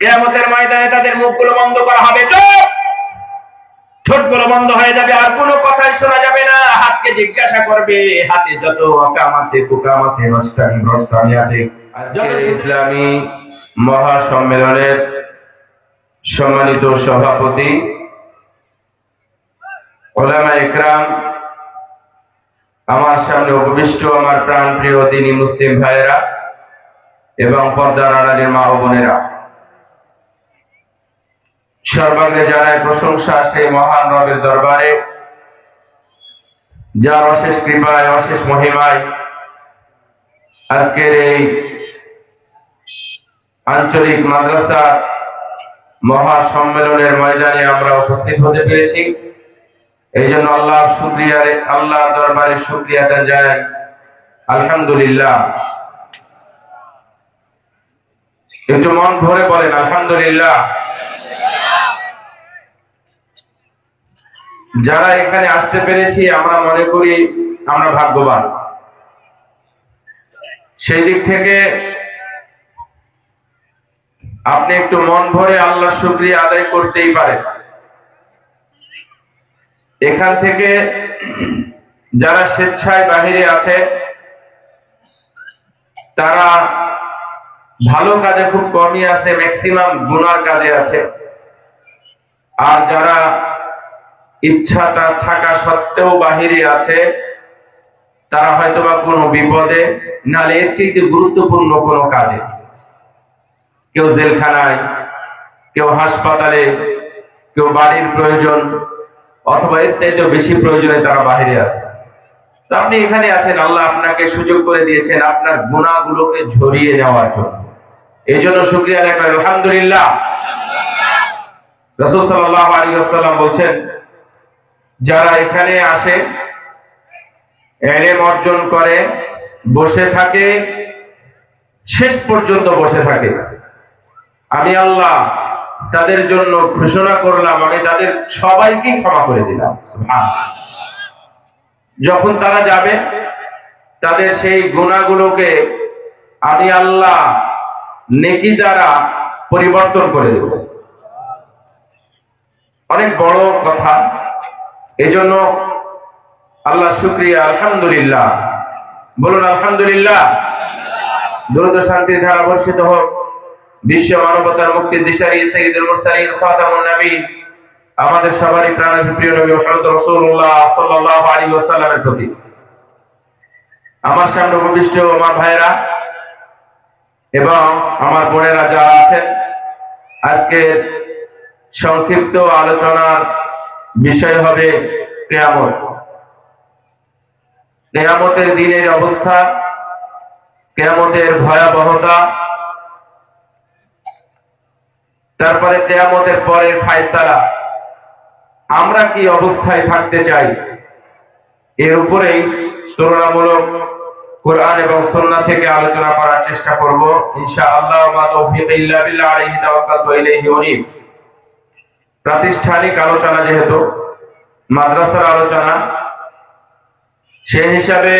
কিয়ামতের ময়দানে তাদের মুখগুলো বন্ধ করা হবে, চুপ, ঠোঁটগুলো বন্ধ হয়ে যাবে, আর কোনো কথাই শোনা যাবে না। হাতকে জিজ্ঞাসা করবে, হাতে যত আকাম আছে, কুকাম আছে, নষ্টামি ভ্রষ্টামি আছে। আজকের ইসলামী মহাসম্মেলনের সম্মানিত সভাপতি উলামা ইকরাম, আমার সামনে উপবিষ্ট আমার প্রাণ প্রিয় দ্বীনী মুসলিম ভাইয়েরা এবং পর্দার আড়ালের মা ও বোনেরা, সর্বাগ্রে জানায় প্রশংসা সেই মহান রবের দরবারে, যার অশেষ কৃপায় অশেষ মহিমায় আজকের এই আঞ্চলিক মাদ্রাসা মহাসম্মেলনের ময়দানে আমরা উপস্থিত হতে পেরেছি। এই জন্য আল্লাহর দরবারে শুকরিয়া আদায় জানাই, আলহামদুলিল্লাহ। একটু মন ভরে বলেন আলহামদুলিল্লাহ। যারা এখানে আসতে পেরেছি আমরা মনে করি আমরা ভাগ্যবান। সেই দিক থেকে আপনি একটু মন ভরে আল্লাহর শুকরিয়া আদায় করতেই পারেন। এখান থেকে যারা স্বেচ্ছায় বাহিরে আছে তারা ভালো কাজে খুব কমই আছে, ম্যাক্সিমাম গুনার কাজে আছে। আর যারা ইচ্ছাটা থাকা সত্ত্বেও বাহিরে আছে তারা হয়তোবা কোনো বিপদে, নালে এর চেয়ে গুরুত্বপূর্ণ কোনো কাজে, কেউ জেলখানায়, কেউ হাসপাতালে, কেউ বাড়ির প্রয়োজন, অথবা এর চাইতেও বেশি প্রয়োজনে তারা বাহিরে আছে। তো আপনি এখানে আছেন, আল্লাহ আপনাকে সুযোগ করে দিয়েছেন আপনার গুনাহগুলোকে ঝরিয়ে নেওয়ার জন্য। এই জন্য শুকরিয়া আদায় করেন আলহামদুলিল্লাহ। রাসূল সাল্লাল্লাহু আলাইহি ওয়াসাল্লাম বলছেন, যারা এখানে আসে, ইলম অর্জন করে, বসে থাকে, শেষ পর্যন্ত বসে থাকে, আমি আল্লাহ তাদের জন্য ঘোষণা করলাম, আমি তাদের সবাইকে ক্ষমা করে দিলাম। সুবহানাল্লাহ। যখন তারা যাবে তাদের সেই গুনাহগুলোকে আমি আল্লাহ নেকি দ্বারা পরিবর্তন করে দেব। অনেক বড় কথা। এজন্য আল্লাহ শুকরিয়া, আলহামদুলিল্লাহ। বলুন আলহামদুলিল্লাহ। দরুদ ও শান্তির ধারা বর্ষিত হোক বিশ্ব মানবতার মুক্তির দিশারি সাইয়্যিদুল মুরসালিন খাতামুন নবীন, আমাদের সবারই প্রাণপ্রিয় নবী মুহাম্মদ রাসূলুল্লাহ সাল্লাল্লাহু আলাইহি ওয়াসাল্লামের প্রতি। আমার সামনে উপবিষ্ট আমার ভাইরা এবং আমার বোনেরা যারা আছেন, আজকের সংক্ষিপ্ত আলোচনার বিষয় হবে কিয়ামত। কিয়ামতের দিনের অবস্থা, কিয়ামতের ভয়াবহতা, তারপরে কিয়ামতের পরের ফায়সালা, আমরা কি অবস্থায় থাকতে চাই, এর উপরেই তুলনামূলক কোরআন এবং সুন্নাহ থেকে আলোচনা করার চেষ্টা করব ইনশাআল্লাহ। মা তৌফিক ইল্লা বিল্লাহ, আলাইহি তাওয়াক্কালতু ওয়া ইলাইহি উনীব। প্রাতিষ্ঠানিক আলোচনা, যেহেতু মাদ্রাসার আলোচনা, সেই হিসাবে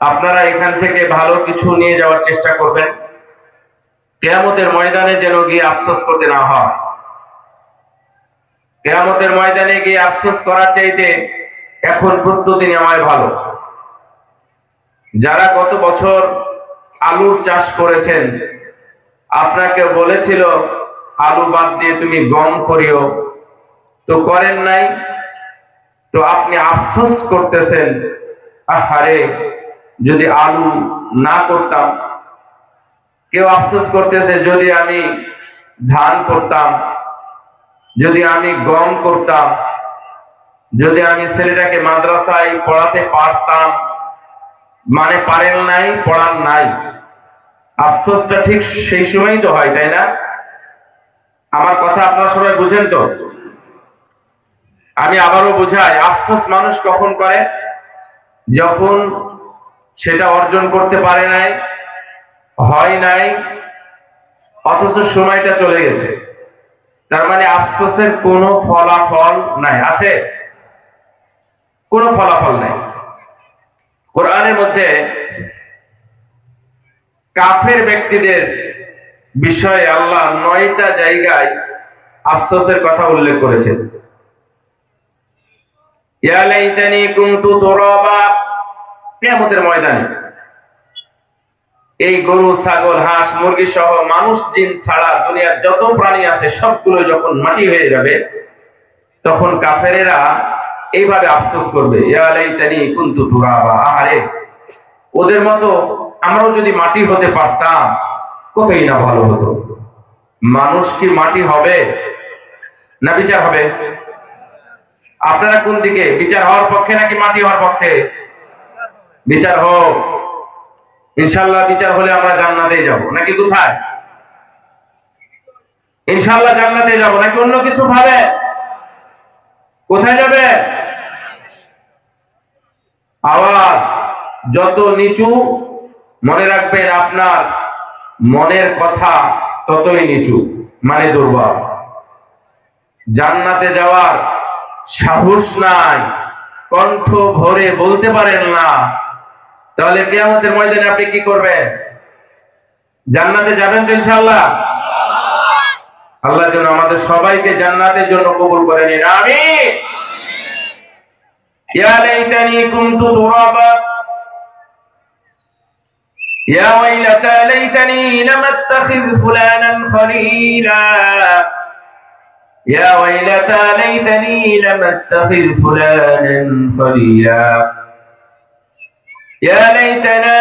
আপনারা এখান থেকে ভালো কিছু নিয়ে যাওয়ার চেষ্টা করবেন। কিয়ামতের ময়দানে যেন গিয়ে আফসোস করতে না হয়। কিয়ামতের ময়দানে গিয়ে আফসোস করার চাইতে এখন প্রস্তুতি নেওয়াই ভালো। যারা গত বছর আলুর চাষ করেছেন, আপনাকে বলেছিল আলু বাদ দিয়ে তুমি গম করিও, তো করেন নাই, তো আপনি আফসোস করতেছেন, আহারে যদি আলু না করতাম। কেউ আফসোস করতেছে যদি আমি ধান করতাম, যদি আমি গম করতাম, যদি আমি ছেলেটাকে মাদ্রাসায় পড়াতে পারতাম। মানে পারেন নাই, পড়ান নাই। আফসোসটা ঠিক সেই সময়ই তো হয়, তাই না? আমার কথা আপনারা সবাই বুঝেন তো? আমি আবারও বুঝাই, আফসোস মানুষ কখন করে? যখন সেটা অর্জন করতে পারে নাই, হয় নাই, অথচ সময়টা চলে গেছে। তার মানে আফসোসের কোনো ফলাফল নাই। আছে? কোনো ফলাফল নাই। কোরআনের মধ্যে কাফের ব্যক্তিদের বিষয়ে আল্লাহ 9টা জায়গায় আফসোসের কথা উল্লেখ করেছেন। ইয়া লাইতানি কুনতু তুরাবা, কিয়ামতের ময়দানে এই গরু, ছাগল, হাঁস, মুরগি সহ মানুষ, জিন ছাড়া দুনিয়ার যত প্রাণী আছে সবগুলো যখন মাটি হয়ে যাবে, তখন কাফেরেরা এইভাবে আফসোস করবে, ইয়া লাইতানি কুনতু তুরাবা, আরে ওদের মতো আমরাও যদি মাটি হতে পারতাম কতই না ভালো হতো। মানুষ কি মাটি হবে না বিচার হবে? আপনারা কোন দিকে, বিচার হওয়ার পক্ষে নাকি মাটি হওয়ার পক্ষে? বিচার হোক, ইনশাআল্লাহ বিচার হলে আমরা জান্নাতে যাব, নাকি কোথায়? ইনশাআল্লাহ জান্নাতে যাব, নাকি অন্য কিছু ভাবে? কোথায় যাবে? আওয়াজ যত নিচু, মনে রাখবেন আপনার মনের কথা ততই নিচু, মানে দুর্বল। জান্নাতে যাওয়ার সাহস নাই, কণ্ঠ ভরে বলতে পারেন না, তাহলে কিয়ামতের ময়দানে আপনি কি করবেন? জান্নাতে যাবেন তো ইনশাআল্লাহ? আল্লাহ যেন আমাদের সবাইকে জান্নাতের জন্য কবুল করে নিন, আমিন। ইয়া লাইতানি কুনতু তুরাবা ইয়া ওয়াইলাতা লাইতানি লাম আত্তাখিয ফুলানান খলিলা ইয়া ওয়াইলাতা লাইতানি লাম আত্তাখিয ফুলানান খলিলা ইয়া লাইতানা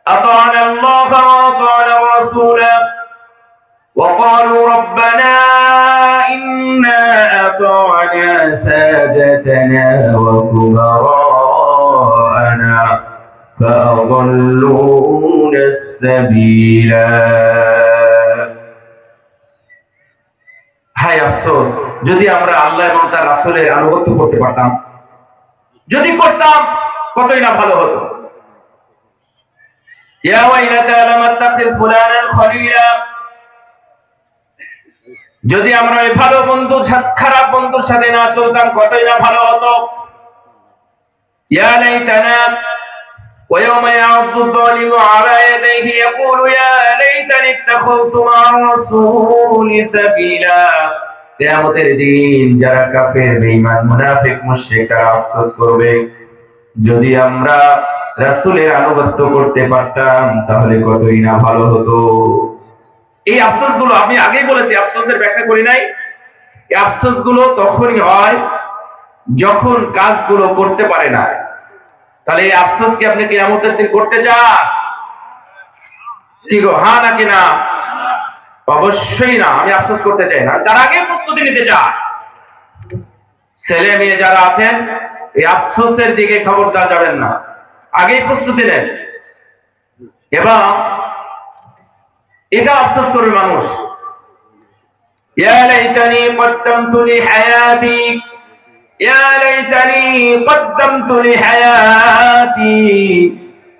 আতা'না আল্লাহ ওয়া আতা'না রাসূলা وقالوا ربنا إنا أطعنا سادتنا وكبراءنا فأضلونا السبيلا। হায় আফসোস, যদি আমরা আল্লাহ এবং তার রাসূলের আনুগত্য করতে পারতাম, যদি করতাম কতই না ভালো হতো। ইয়া ওয়াইলাতা লাম আত্তাখিয ফুলানান খলিলা, যদি আমরা এই ভালো বন্ধুর সাথে খারাপ বন্ধুর সাথে না চলতাম কতই না ভালো হতো। ইয়া লাইতানা ওয়া ইয়াওমা ইয়া'উদ্দু যালিমু আলা ইয়াদাইহি ইয়াকুলু ইয়া লাইতানি ইত্তাখাযতু মা'আর রাসূলি সাবিলা। কিয়ামতের দিন যারা কাফের, বেঈমান, মুনাফিক, মুশরিক তারা আফসোস করবে, যদি আমরা রাসূলের আনুগত্য করতে পারতাম তাহলে কতই না ভালো হতো। এই আফসোস গুলো আমি আগেই বলেছি, আফসোসের ব্যাখ্যা করি নাই। এই আফসোস গুলো তখনই হয় যখন কাজগুলো করতে পারে না। তাহলে এই আফসোস কি আপনি কিয়ামতের দিন করতে চান? কি গো, হ্যাঁ নাকি না? অবশ্যই না, আমি আফসোস করতে চাই না, তার আগে প্রস্তুতি নিতে চাই। ছেলে মেয়ে যারা আছেন এই আফসোসের দিকে খবরদার যাবেন না, আগেই প্রস্তুতি নেন। এবং এটা আফসোস করবে মানুষ, ইয়া লাইতানি কদ্দামতু লিহায়াতি ইয়া লাইতানি কদ্দামতু লিহায়াতি,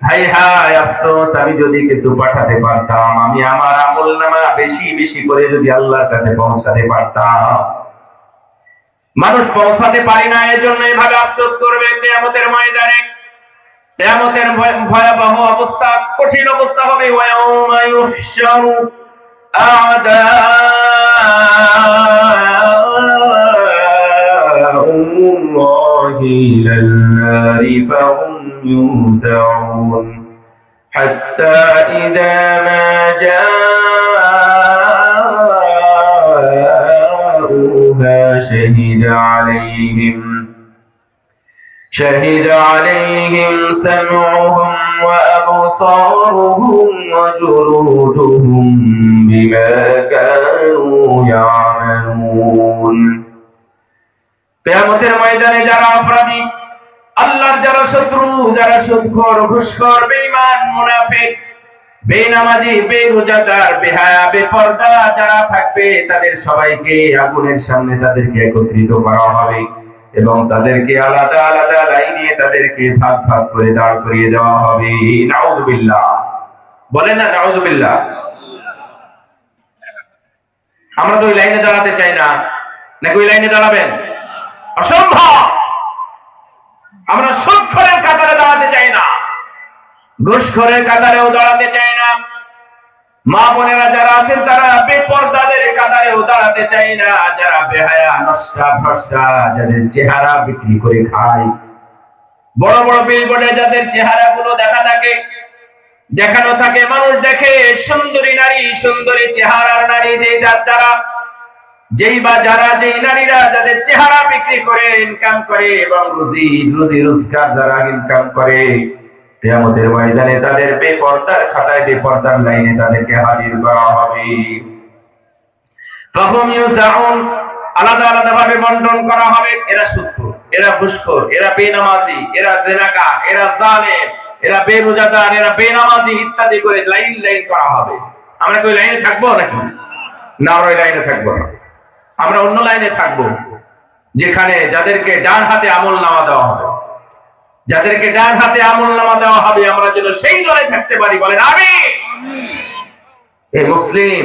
হায় হায় আফসোস, আমি যদি কিছু পাঠাতে পারতাম, আমি আমার আমলনামা বেশি বেশি করে যদি আল্লাহর কাছে পৌঁছাতে পারতাম। মানুষ পৌঁছাতে পারে না, এজন্য এভাবে আফসোস করবে। কিয়ামতের ময়দানে কিয়ামতের ভয়াবহ অবস্থা, কঠিন অবস্থা হবে। ওয়ায়াউমা ইউহশারু আ'দাউল্লাহি ইলাল নারি ফাহুম ইউসাউন হাত্তা ইযা মা জাউহা شهد عليهم سمعهم وأبصارهم وجلودهم بما كانوا يعملون। কিয়ামতের ময়দানে যারা অপরাধী, আল্লাহর যারা শত্রু, যারা সুদখোর, ঘুষখোর, বেঈমান, মুনাফিক, বেনামাজি, বেরোজাদার, বেহায়া, বেপরদা যারা থাকবে, তাদের সবাইকে আগুনের সামনে তাদেরকে একত্রিত করা হবে এবং তাদেরকে আলাদা আলাদা লাইনে তাদেরকে ভাগ ভাগ করে দাঁড় করিয়ে দেওয়া হবে। নাউযুবিল্লাহ, বলেন না নাউযুবিল্লাহ। আমরা তো ওই লাইনে দাঁড়াতে চাই না, নাকি ওই লাইনে দাঁড়াবেন? অসম্ভব। আমরা সুদখোরের কাতারে দাঁড়াতে চাই না, ঘুষখোরের কাতারেও দাঁড়াতে চাই না, মা বোনেরা যারা আছেন তারা বেপরদাদের কাতারেও দাঁড়াতে চায় না, যারা বেহায়া নষ্টা ভ্রষ্টা, যাদের চেহারা বিক্রি করে খায়, বড় বড় বিলবোর্ডে যাদের চেহারাগুলো দেখানো থাকে, মানুষ দেখে সুন্দরী নারী, সুন্দরী চেহারার নারী, যেই নারীরা যাদের চেহারা বিক্রি করে ইনকাম করে এবং রুজি রোজগার যারা ইনকাম করে, কিয়ামতের ময়দানে তাদের বেপরদার খাতায়, বেপরদার লাইনে তাদেরকে হাজির করা হবে। ফাহুম ইউসাউন, আলাদা আলাদা ভাবে বন্টন করা হবে। এরা সুদখোর, এরা ঘুষখোর, এরা বেনামাজি, এরা জিনাকার, এরা জালেম, এরা বেরোজাদার, এরা বেনামাজি ইত্যাদি করে লাইন লাইন করা হবে। আমরা কি ওই লাইনে থাকবো নাকি? না, ওই লাইনে থাকবো না। আমরা অন্য লাইনে থাকবো, যেখানে যাদেরকে ডান হাতে আমলনামা দেওয়া হবে, যাদেরকে ডান হাতে আমলনামা দেওয়া হবে, আমরা যেন সেই দলে থাকতে পারি। বলেন আমিন। এই মুসলিম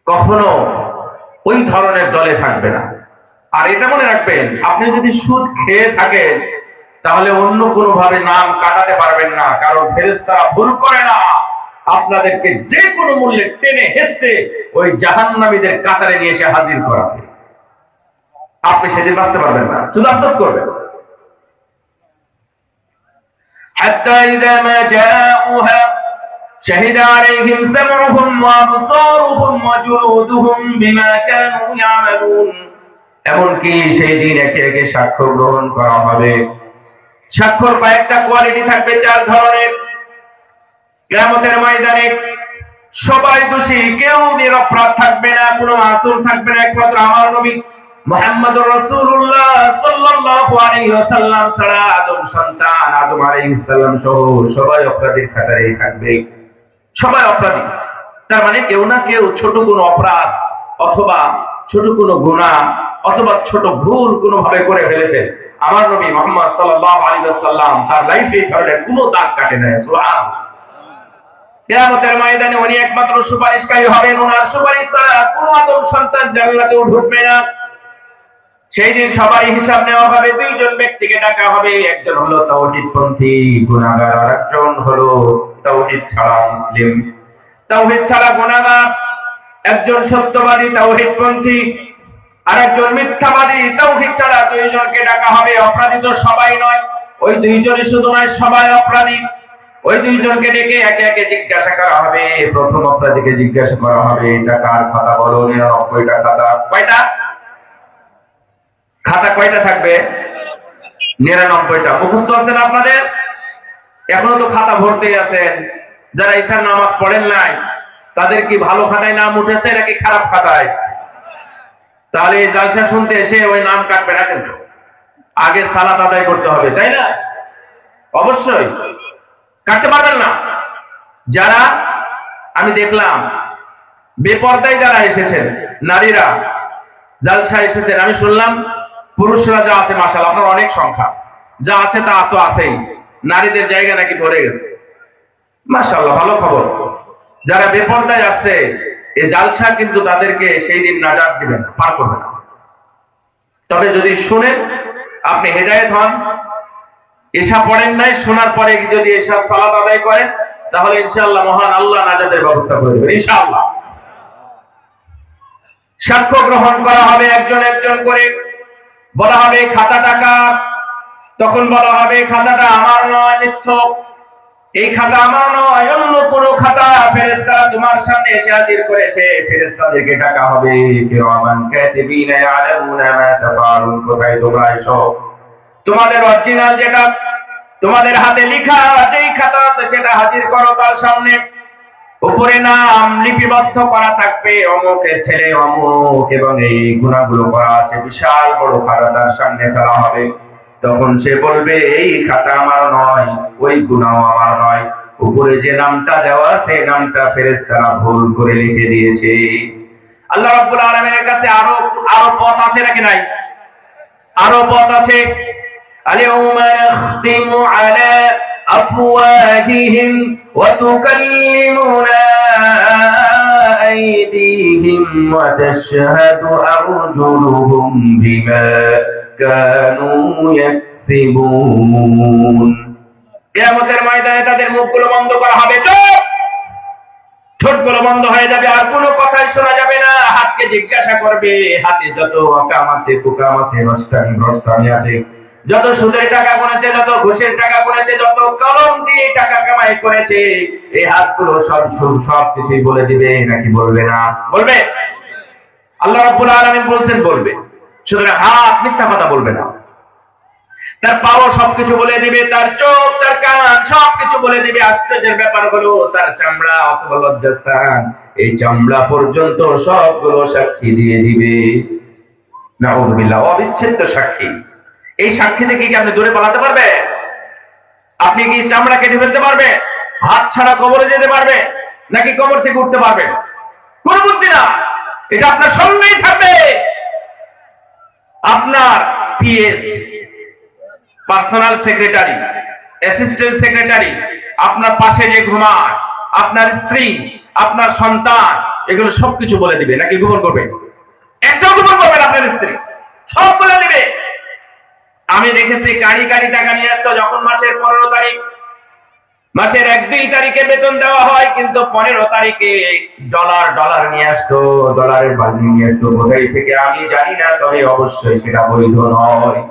কখনো ওই ধরনের দলে থাকবে না। আর এটা মনে রাখবেন, আপনি যদি সুদ খেয়ে থাকেন তাহলে অন্য কোনো ভাবে নাম কাটাতে পারবেন না, কারণ ফেরেশতারা ভুল করে না। আপনাদেরকে যে কোনো মূল্যে টেনে হেসে ওই জাহান্নামীদের কাতারে নিয়ে এসে হাজির করাবে। আপনি সেদিন বাঁচতে পারবেন না, শুধু আফসোস করবেন। حتى إذا ما جاءوها شهد عليهم سمعهم وأبصارهم وجلودهم بما كانوا يعملون। এমনকি সেই দিন একে একে সাক্ষ্য গ্রহণ করা হবে। সাক্ষ্যর কয়েকটা কোয়ালিটি থাকবে, 4 ধরনের। কিয়ামতের ময়দানে সবাই দোষী, কেউ নিরপরাধ থাকবে না, কোনো মাসুম থাকবে না, একমাত্র আমার নবী মুহাম্মদুর রাসূলুল্লাহ সাল্লাল্লাহু আলাইহি ওয়াসাল্লাম ছাড়া আদম সন্তান আদম আলাইহিস সালাম সহ সবাই অপরাধীর খাতারেই থাকবে। সবাই অপরাধী, তার মানে কেউ না কেউ ছোট কোনো অপরাধ অথবা ছোট কোনো গুনাহ অথবা ছোট ভুল কোনো ভাবে করে ফেলেছে। আমার নবী মুহাম্মদ সাল্লাল্লাহু আলাইহি ওয়াসাল্লাম তার লাইফে এই ধরনের কোনো দাগ কাটে নাই। সুবহানাল্লাহ। কিয়ামতের ময়দানে উনি একমাত্র সুপারিশকারী হবেন, ওনার সুপারিশ ছাড়া কোনো আদম সন্তান জান্নাতেও ঢুকবে না। সেই দিন সবাই হিসাব নেওয়া হবে। 2 জন ব্যক্তিকে ডাকা হবে, একজন হলো তাওহীদপন্থী গুনাহগার, আর একজন হলো তাওহীদ ছাড়া মুসলিম। তাওহীদ ছাড়া গুনাহগার, একজন সত্যবাদী তাওহীদপন্থী, আর একজন মিথ্যাবাদী তাওহীদ ছাড়া। 2 জনকে ডাকা হবে। অপরাধী তো সবাই নয়, ওই 2 জনই শুধু নয়, সবাই অপরাধী। ওই 2 জনকে ডেকে একে একে জিজ্ঞাসা করা হবে। প্রথম অপরাধীকে জিজ্ঞাসা করা হবে, এটা কার খাতা বলো? 99টা খাতা। কয়টা খাতা? কয়টা থাকবে? 99টা। মুখস্থ আছেন আপনাদের? এখনো তো খাতা ভরতেই আছেন। যারা ঈশার নামাজ পড়েন নাই তাদের কি ভালো খাতায় নাম উঠেছে নাকি খারাপ খাতায়? তাহলে এই জালসা শুনতে এসে ওই নাম কাটবে না, কিন্তু আগে সালাত আদায় করতে হবে, তাই না? অবশ্যই কাটতে পারবেন না। যারা আমি দেখলাম বেপরদায় যারা এসেছেন, নারীরা জালসা এসেছেন, আমি শুনলাম পুরুষরা যা আছে মাশাআল্লাহ আপনার অনেক সংখ্যা, যা আছে তা তো আছেই, নারীদের জায়গা নাকি ভরে গেছে। মাশাআল্লাহ, ভালো খবর। যারা বেপরদায় আসছে এই জালসা কিন্তু তাদেরকে সেই দিন নাজাত দিবেন, পার করবে না। তবে যদি শুনেন আপনি হেদায়েত হন, এশা পড়েন নাই, শোনার পরে যদি এশার সালাত আদায় করেন তাহলে ইনশাআল্লাহ মহান আল্লাহ নাজাতের ব্যবস্থা করে দেবেন ইনশাআল্লাহ। সাক্ষ্য গ্রহণ করা হবে একজন একজন করে। বলা হবে খাতাটা কার? তখন বলা হবে খাতাটা আমার নয়, মিথ্যক, এই খাতা আমার নয়, অন্য কোন খাতা। ফেরেশতারা তোমার সামনে এসে হাজির করেছে। ফেরেশতাদেরকে ডাকা হবে, কিরামান কাতিবিনা ইয়ালামুনা মা তাফআলুন। কোথায় তোমরা এসো? তোমাদের অরিজিনাল যেটা তোমাদের হাতে লেখা যেই খাতা আছে সেটা হাজির করো তার সামনে। উপরে নাম লিপিবদ্ধ করা থাকবে, অমুকের ছেলে অমুক, এবং এই গুনাহগুলো করা আছে। বিশাল বড় খাতা তার সামনে ফেলা হবে। তখন সে বলবে এই খাতা আমার নয়, ওই গুনাহ আমার নয়, উপরে যে নামটা দেওয়া আছে নামটা ফেরেশতারা ভুল করে লিখে দিয়েছে। আল্লাহ রাব্বুল আলামিনের কাছে আরো পথ আছে নাকি নাই? আরো পথ আছে। আলিয়াউমা নাখতিমু আলা আফওয়াহিহিম ওয়া তুকাল্লিমুনা আইদিহিম ওয়া তাশহাদু আরজুলুহুম বিমা কানু ইয়াকসিবুন। কিয়ামতের ময়দানে তাদের মুখগুলো বন্ধ করা হবে। চুপ! ঠোঁটগুলো বন্ধ হয়ে যাবে, আর কোনো কথাই শোনা যাবে না। হাতকে জিজ্ঞাসা করবে, হাতে যত অকাম আছে, কুকাম আছে, নষ্টামি ভ্রষ্টামি আছে, যত সুদের টাকা গুনেছে, যত ঘুষের টাকা গুনেছে, যত কলম দিয়ে টাকা কামাই করেছে, এই হাতগুলো সব কিছুই বলে দিবে, নাকি বলবে না? বলবে। আল্লাহ রাব্বুল আলামিন বলছেন বলবে। সুতরাং হাত মিথ্যা কথা বলবে না। তার পাও সবকিছু বলে দিবে, তার চোখ, তার কান সবকিছু বলে দিবে। আশ্চর্যের ব্যাপার হলো তার চামড়া অথবা লজ্জাস্থান, এই চামড়া পর্যন্ত সবগুলো সাক্ষী দিয়ে দিবে। নাউযুবিল্লাহ, অবিচ্ছেদ্য সাক্ষী। এই সাক্ষী থেকে কি আপনি দূরে পালাতে পারবে? আপনি কি চামড়া কেটে ফেলতে পারবে? হাত ছাড়া কবরে যেতে পারবে? নাকি কবর থেকে উঠতে পারবে? কোন বুদ্ধি না, এটা আপনার সঙ্গেই থাকবে। আপনার PS, personal secretary, assistant secretary, আপনার পাশে যে ঘুমায়, আপনার স্ত্রী, আপনার সন্তান, এগুলো সবকিছু বলে দিবে, নাকি গোপন করবে? একটাও গোপন করবে না আপনার স্ত্রী, সব বলে দিবে। আমি দেখেছি কারি কারি টাকা নিয়ে আসতো, যখন মাসের 15 তারিখ, মাসের 1-2 তারিখে বেতন দেওয়া হয়, কিন্তু 15 তারিখে ডলার ডলার নিয়ে আসতো, ডলারের বান্ডিল নিয়ে আসতো। কোথায় থেকে আমি জানি না, তবে অবশ্যই সেটা বৈধ নয়।